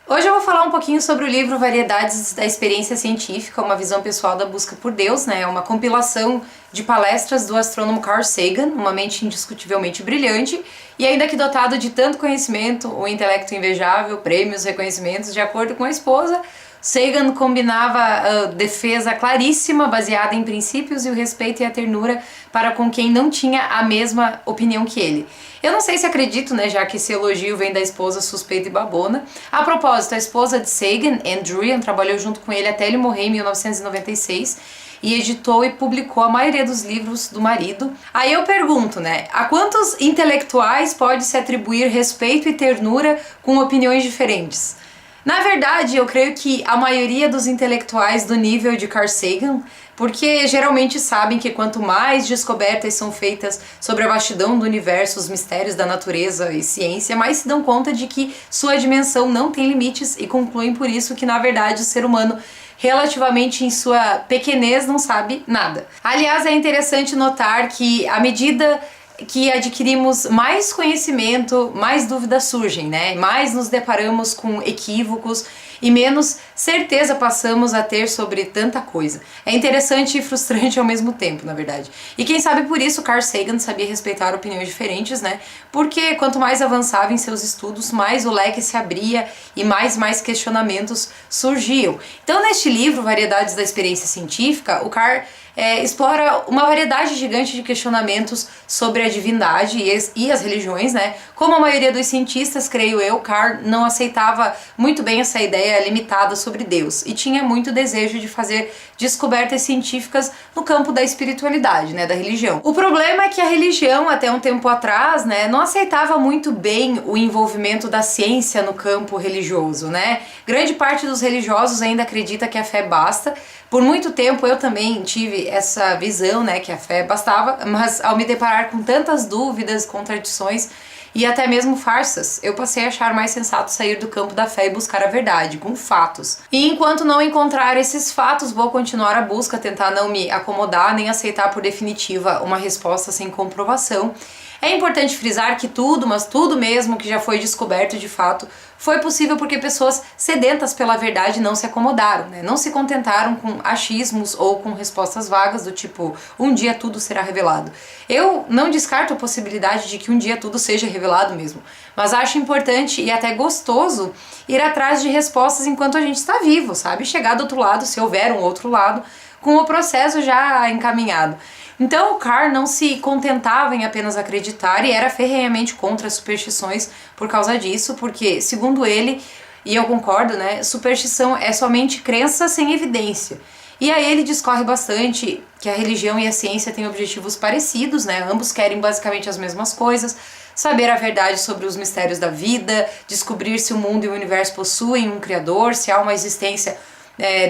Hoje eu vou falar um pouquinho sobre o livro Variedades da Experiência Científica, uma visão pessoal da busca por Deus, né? Uma compilação de palestras do astrônomo Carl Sagan, uma mente indiscutivelmente brilhante e ainda que dotado de tanto conhecimento, um intelecto invejável, prêmios, reconhecimentos. De acordo com a esposa, Sagan combinava a defesa claríssima, baseada em princípios e o respeito e a ternura para com quem não tinha a mesma opinião que ele. Eu não sei se acredito, né, já que esse elogio vem da esposa suspeita e babona. A propósito, a esposa de Sagan, Anne Druyan, trabalhou junto com ele até ele morrer em 1996 e editou e publicou a maioria dos livros do marido. Aí eu pergunto, né, a quantos intelectuais pode se atribuir respeito e ternura com opiniões diferentes? Na verdade, eu creio que a maioria dos intelectuais do nível de Carl Sagan, porque geralmente sabem que quanto mais descobertas são feitas sobre a vastidão do universo, os mistérios da natureza e ciência, mais se dão conta de que sua dimensão não tem limites e concluem por isso que, na verdade, o ser humano, relativamente em sua pequenez, não sabe nada. Aliás, é interessante notar que à medida que adquirimos mais conhecimento, mais dúvidas surgem, né? Mais nos deparamos com equívocos e menos certeza passamos a ter sobre tanta coisa. É interessante e frustrante ao mesmo tempo, na verdade. E quem sabe por isso Carl Sagan sabia respeitar opiniões diferentes, né? Porque quanto mais avançava em seus estudos, mais o leque se abria e mais questionamentos surgiam. Então, neste livro, Variedades da Experiência Científica, o Carl explora uma variedade gigante de questionamentos sobre a divindade e as religiões, né? Como a maioria dos cientistas, creio eu, Carl não aceitava muito bem essa ideia limitada sobre Deus e tinha muito desejo de fazer descobertas científicas no campo da espiritualidade, né, da religião. O problema é que a religião, até um tempo atrás, né, não aceitava muito bem o envolvimento da ciência no campo religioso, né? Grande parte dos religiosos ainda acredita que a fé basta. Por muito tempo eu também tive essa visão, né, que a fé bastava, mas ao me deparar com tantas dúvidas, contradições e até mesmo farsas, eu passei a achar mais sensato sair do campo da fé e buscar a verdade, com fatos. E enquanto não encontrar esses fatos, vou continuar a busca, tentar não me acomodar nem aceitar por definitiva uma resposta sem comprovação. É importante frisar que tudo, mas tudo mesmo que já foi descoberto de fato, foi possível porque pessoas sedentas pela verdade não se acomodaram, né? Não se contentaram com achismos ou com respostas vagas do tipo, um dia tudo será revelado. Eu não descarto a possibilidade de que um dia tudo seja revelado mesmo, mas acho importante e até gostoso ir atrás de respostas enquanto a gente está vivo, sabe? Chegar do outro lado, se houver um outro lado, com o processo já encaminhado. Então o Carl não se contentava em apenas acreditar e era ferrenhamente contra as superstições por causa disso, porque, segundo ele, e eu concordo, né, superstição é somente crença sem evidência. E aí ele discorre bastante que a religião e a ciência têm objetivos parecidos, né, ambos querem basicamente as mesmas coisas, saber a verdade sobre os mistérios da vida, descobrir se o mundo e o universo possuem um criador, se há uma existência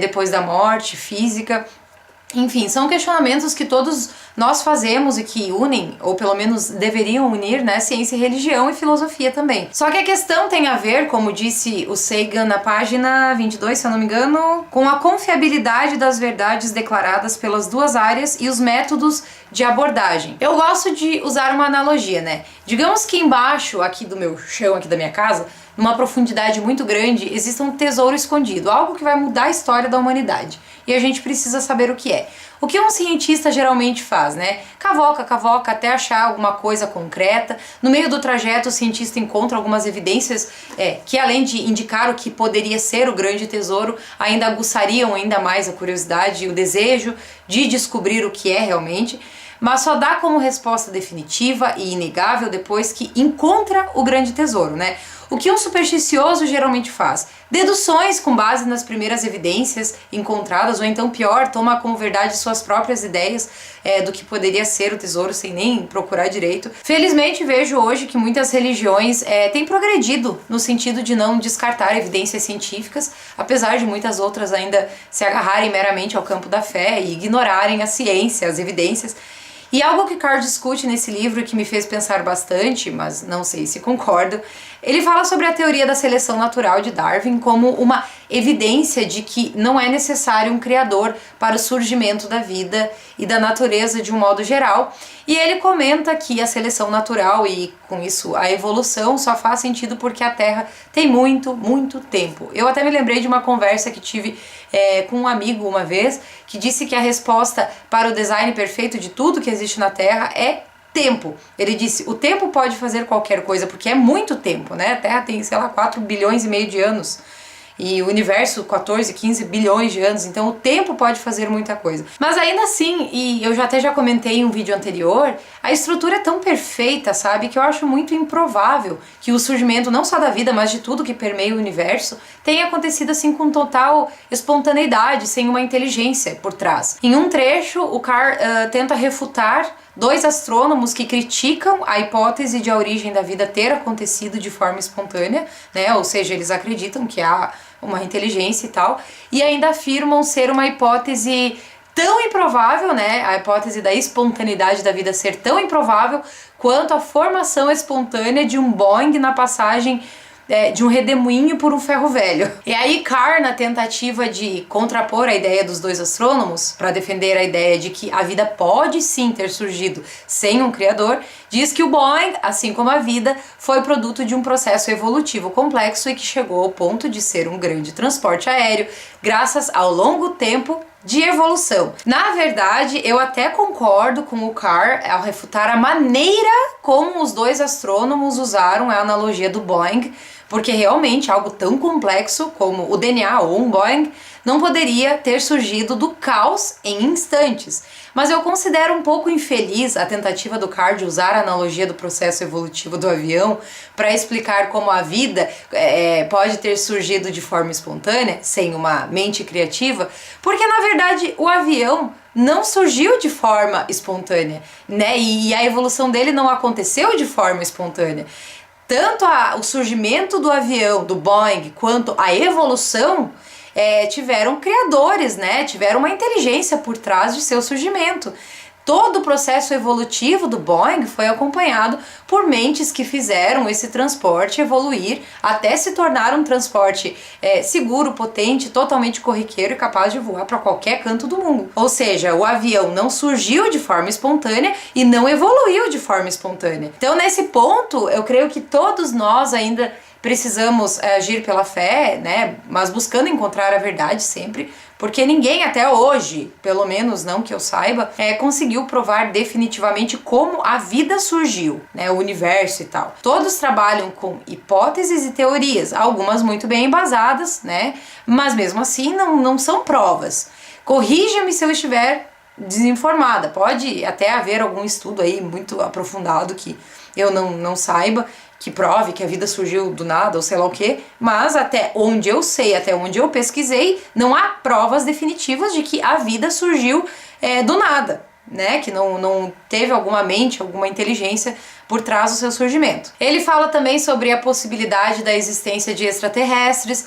depois da morte, física. Enfim, são questionamentos que todos nós fazemos e que unem, ou pelo menos deveriam unir, né, ciência, religião e filosofia também. Só que a questão tem a ver, como disse o Sagan na página 22, se eu não me engano, com a confiabilidade das verdades declaradas pelas duas áreas e os métodos de abordagem. Eu gosto de usar uma analogia, né? Digamos que embaixo, aqui do meu chão, aqui da minha casa, numa profundidade muito grande, existe um tesouro escondido, algo que vai mudar a história da humanidade. E a gente precisa saber o que é. O que um cientista geralmente faz, né? Cavoca até achar alguma coisa concreta. No meio do trajeto, o cientista encontra algumas evidências que, além de indicar o que poderia ser o grande tesouro, ainda aguçariam ainda mais a curiosidade e o desejo de descobrir o que é realmente. Mas só dá como resposta definitiva e inegável depois que encontra o grande tesouro, né? O que um supersticioso geralmente faz? Deduções com base nas primeiras evidências encontradas, ou então pior, toma como verdade suas próprias ideias do que poderia ser o tesouro sem nem procurar direito. Felizmente vejo hoje que muitas religiões têm progredido no sentido de não descartar evidências científicas, apesar de muitas outras ainda se agarrarem meramente ao campo da fé e ignorarem a ciência, as evidências. E algo que Carl discute nesse livro que me fez pensar bastante, mas não sei se concordo, Ele fala sobre a teoria da seleção natural de Darwin como uma evidência de que não é necessário um criador para o surgimento da vida e da natureza de um modo geral. E ele comenta que a seleção natural e, com isso, a evolução só faz sentido porque a Terra tem muito tempo. Eu até me lembrei de uma conversa que tive com um amigo uma vez, que disse que a resposta para o design perfeito de tudo que existe na Terra é tempo. Ele disse, o tempo pode fazer qualquer coisa, porque é muito tempo, né? A Terra tem, sei lá, 4,5 bilhões de anos. E o universo 14, 15 bilhões de anos, então o tempo pode fazer muita coisa. Mas ainda assim, e eu até já comentei em um vídeo anterior, a estrutura é tão perfeita, sabe, que eu acho muito improvável que o surgimento não só da vida, mas de tudo que permeia o universo, tenha acontecido assim com total espontaneidade, sem uma inteligência por trás. Em um trecho, o Carr tenta refutar dois astrônomos que criticam a hipótese de a origem da vida ter acontecido de forma espontânea, né? Ou seja, eles acreditam que há uma inteligência e tal, e ainda afirmam ser uma hipótese tão improvável, né? A hipótese da espontaneidade da vida ser tão improvável quanto a formação espontânea de um Boeing na passagem de um redemoinho por um ferro velho. E aí Carr, na tentativa de contrapor a ideia dos dois astrônomos, para defender a ideia de que a vida pode sim ter surgido sem um criador, diz que o Boeing, assim como a vida, foi produto de um processo evolutivo complexo e que chegou ao ponto de ser um grande transporte aéreo, graças ao longo tempo de evolução. Na verdade, eu até concordo com o Carr ao refutar a maneira como os dois astrônomos usaram a analogia do Boeing, porque realmente algo tão complexo como o DNA ou um Boeing não poderia ter surgido do caos em instantes. Mas eu considero um pouco infeliz a tentativa do Carr de usar a analogia do processo evolutivo do avião para explicar como a vida pode ter surgido de forma espontânea, sem uma mente criativa, porque na verdade o avião não surgiu de forma espontânea, né? E a evolução dele não aconteceu de forma espontânea. Tanto o surgimento do avião, do Boeing, quanto a evolução tiveram criadores, né? Tiveram uma inteligência por trás de seu surgimento. Todo o processo evolutivo do Boeing foi acompanhado por mentes que fizeram esse transporte evoluir até se tornar um transporte seguro, potente, totalmente corriqueiro e capaz de voar para qualquer canto do mundo. Ou seja, o avião não surgiu de forma espontânea e não evoluiu de forma espontânea. Então, nesse ponto, eu creio que todos nós ainda precisamos agir pela fé, né? Mas buscando encontrar a verdade sempre, porque ninguém até hoje, pelo menos não que eu saiba, conseguiu provar definitivamente como a vida surgiu, né? O universo e tal. Todos trabalham com hipóteses e teorias, algumas muito bem embasadas, né? Mas mesmo assim não são provas. Corrija-me se eu estiver desinformada. Pode até haver algum estudo aí muito aprofundado que eu não saiba, que prove que a vida surgiu do nada ou sei lá o que, mas até onde eu sei, até onde eu pesquisei, não há provas definitivas de que a vida surgiu do nada, né? Que não teve alguma mente, alguma inteligência por trás do seu surgimento. Ele fala também sobre a possibilidade da existência de extraterrestres,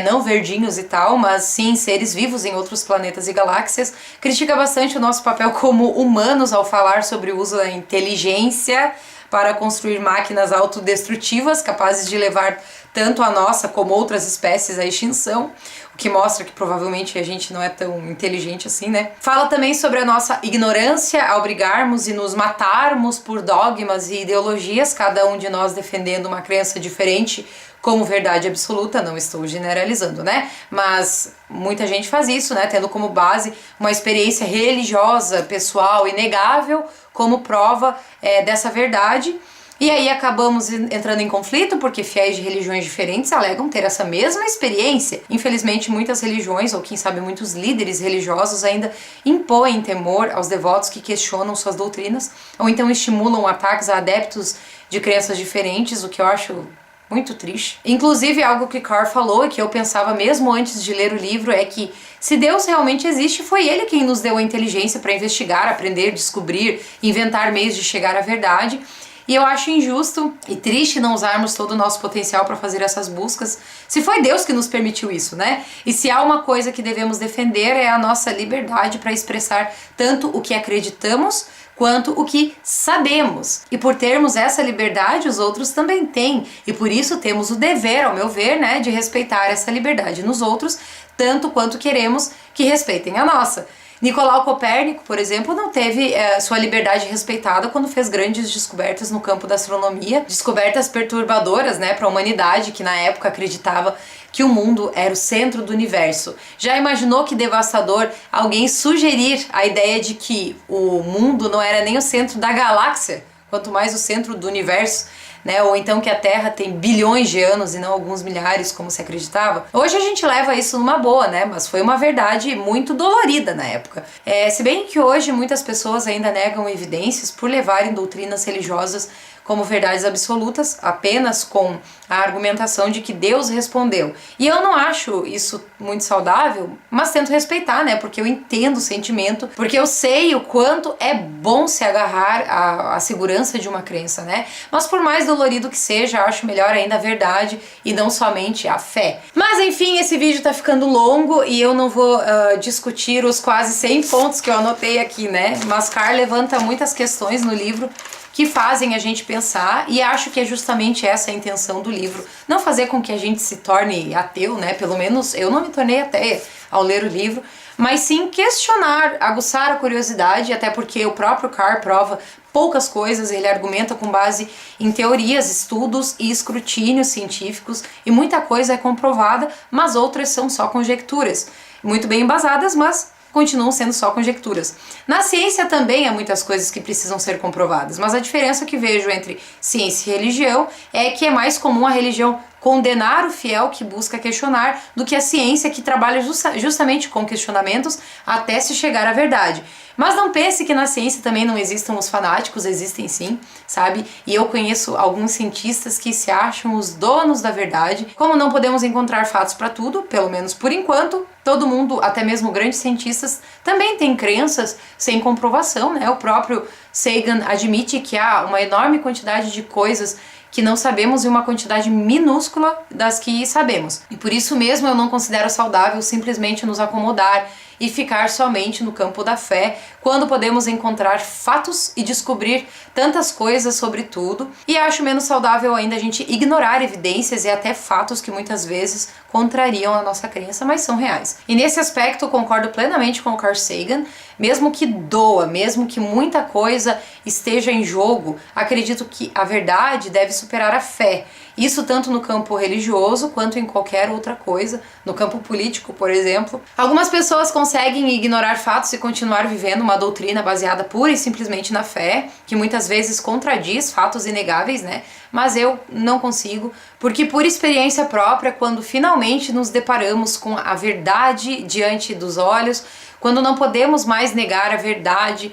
não verdinhos e tal, mas sim seres vivos em outros planetas e galáxias. Critica bastante o nosso papel como humanos ao falar sobre o uso da inteligência para construir máquinas autodestrutivas capazes de levar tanto a nossa como outras espécies à extinção, o que mostra que provavelmente a gente não é tão inteligente assim, né? Fala também sobre a nossa ignorância ao brigarmos e nos matarmos por dogmas e ideologias, cada um de nós defendendo uma crença diferente como verdade absoluta, não estou generalizando, né? Mas muita gente faz isso, né? Tendo como base uma experiência religiosa, pessoal, inegável, como prova dessa verdade. E aí acabamos entrando em conflito porque fiéis de religiões diferentes alegam ter essa mesma experiência. Infelizmente, muitas religiões, ou quem sabe muitos líderes religiosos, ainda impõem temor aos devotos que questionam suas doutrinas, ou então estimulam ataques a adeptos de crenças diferentes, o que eu acho muito triste. Inclusive, algo que Carr falou e que eu pensava mesmo antes de ler o livro é que se Deus realmente existe, foi Ele quem nos deu a inteligência para investigar, aprender, descobrir, inventar meios de chegar à verdade. E eu acho injusto e triste não usarmos todo o nosso potencial para fazer essas buscas, se foi Deus que nos permitiu isso, né? E se há uma coisa que devemos defender é a nossa liberdade para expressar tanto o que acreditamos quanto o que sabemos. E por termos essa liberdade, os outros também têm. E por isso temos o dever, ao meu ver, né, de respeitar essa liberdade nos outros, tanto quanto queremos que respeitem a nossa. Nicolau Copérnico, por exemplo, não teve sua liberdade respeitada quando fez grandes descobertas no campo da astronomia, descobertas perturbadoras, né, para a humanidade, que na época acreditava que o mundo era o centro do universo. Já imaginou que devastador alguém sugerir a ideia de que o mundo não era nem o centro da galáxia, quanto mais o centro do universo? Né? Ou então que a Terra tem bilhões de anos e não alguns milhares, como se acreditava. Hoje a gente leva isso numa boa, né? Mas foi uma verdade muito dolorida na época. Se bem que hoje muitas pessoas ainda negam evidências por levarem doutrinas religiosas como verdades absolutas, apenas com a argumentação de que Deus respondeu. E eu não acho isso muito saudável, mas tento respeitar, né? Porque eu entendo o sentimento, porque eu sei o quanto é bom se agarrar à segurança de uma crença, né? Mas por mais dolorido que seja, acho melhor ainda a verdade e não somente a fé. Mas enfim, esse vídeo tá ficando longo e eu não vou discutir os quase 100 pontos que eu anotei aqui, né? Mas Carr levanta muitas questões no livro que fazem a gente pensar, e acho que é justamente essa a intenção do livro. Não fazer com que a gente se torne ateu, né? Pelo menos eu não me tornei ateia ao ler o livro, mas sim questionar, aguçar a curiosidade, até porque o próprio Carr prova poucas coisas, ele argumenta com base em teorias, estudos e escrutínios científicos, e muita coisa é comprovada, mas outras são só conjecturas, muito bem embasadas, mas continuam sendo só conjecturas. Na ciência também há muitas coisas que precisam ser comprovadas, mas a diferença que vejo entre ciência e religião é que é mais comum a religião condenar o fiel que busca questionar do que a ciência que trabalha justamente com questionamentos até se chegar à verdade. Mas não pense que na ciência também não existam os fanáticos, existem sim, sabe? E eu conheço alguns cientistas que se acham os donos da verdade. Como não podemos encontrar fatos para tudo, pelo menos por enquanto, todo mundo, até mesmo grandes cientistas, também tem crenças sem comprovação, né? O próprio Sagan admite que há uma enorme quantidade de coisas que não sabemos e uma quantidade minúscula das que sabemos. E por isso mesmo eu não considero saudável simplesmente nos acomodar e ficar somente no campo da fé, quando podemos encontrar fatos e descobrir tantas coisas sobre tudo. E acho menos saudável ainda a gente ignorar evidências e até fatos que muitas vezes contrariam a nossa crença, mas são reais. E nesse aspecto eu concordo plenamente com o Carl Sagan, mesmo que doa, mesmo que muita coisa esteja em jogo, acredito que a verdade deve superar a fé. Isso tanto no campo religioso quanto em qualquer outra coisa, no campo político, por exemplo. Algumas pessoas conseguem ignorar fatos e continuar vivendo uma doutrina baseada pura e simplesmente na fé, que muitas vezes contradiz fatos inegáveis, né? Mas eu não consigo, porque por experiência própria, quando finalmente nos deparamos com a verdade diante dos olhos, quando não podemos mais negar a verdade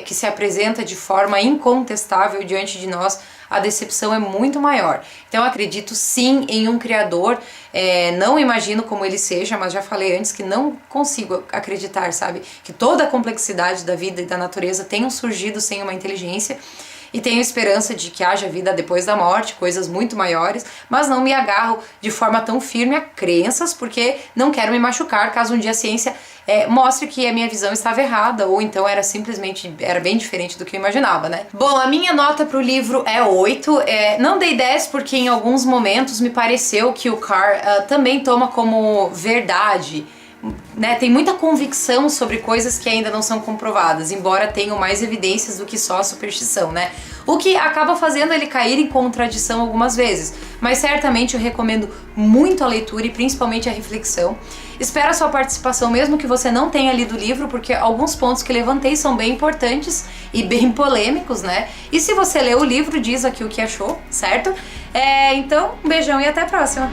que se apresenta de forma incontestável diante de nós, a decepção é muito maior. Então eu acredito sim em um Criador, não imagino como ele seja, mas já falei antes que não consigo acreditar, sabe? Que toda a complexidade da vida e da natureza tenham surgido sem uma inteligência, e tenho esperança de que haja vida depois da morte, coisas muito maiores, mas não me agarro de forma tão firme a crenças, porque não quero me machucar caso um dia a ciência mostre que a minha visão estava errada, ou então era bem diferente do que eu imaginava, né? Bom, a minha nota pro livro é 8, não dei 10 porque em alguns momentos me pareceu que o Carr também toma como verdade, né, tem muita convicção sobre coisas que ainda não são comprovadas, embora tenham mais evidências do que só a superstição, né? O que acaba fazendo ele cair em contradição algumas vezes, mas certamente eu recomendo muito a leitura e principalmente a reflexão. Espero a sua participação, mesmo que você não tenha lido o livro, porque alguns pontos que levantei são bem importantes e bem polêmicos, né? E se você leu o livro, diz aqui o que achou, certo? Então, um beijão e até a próxima!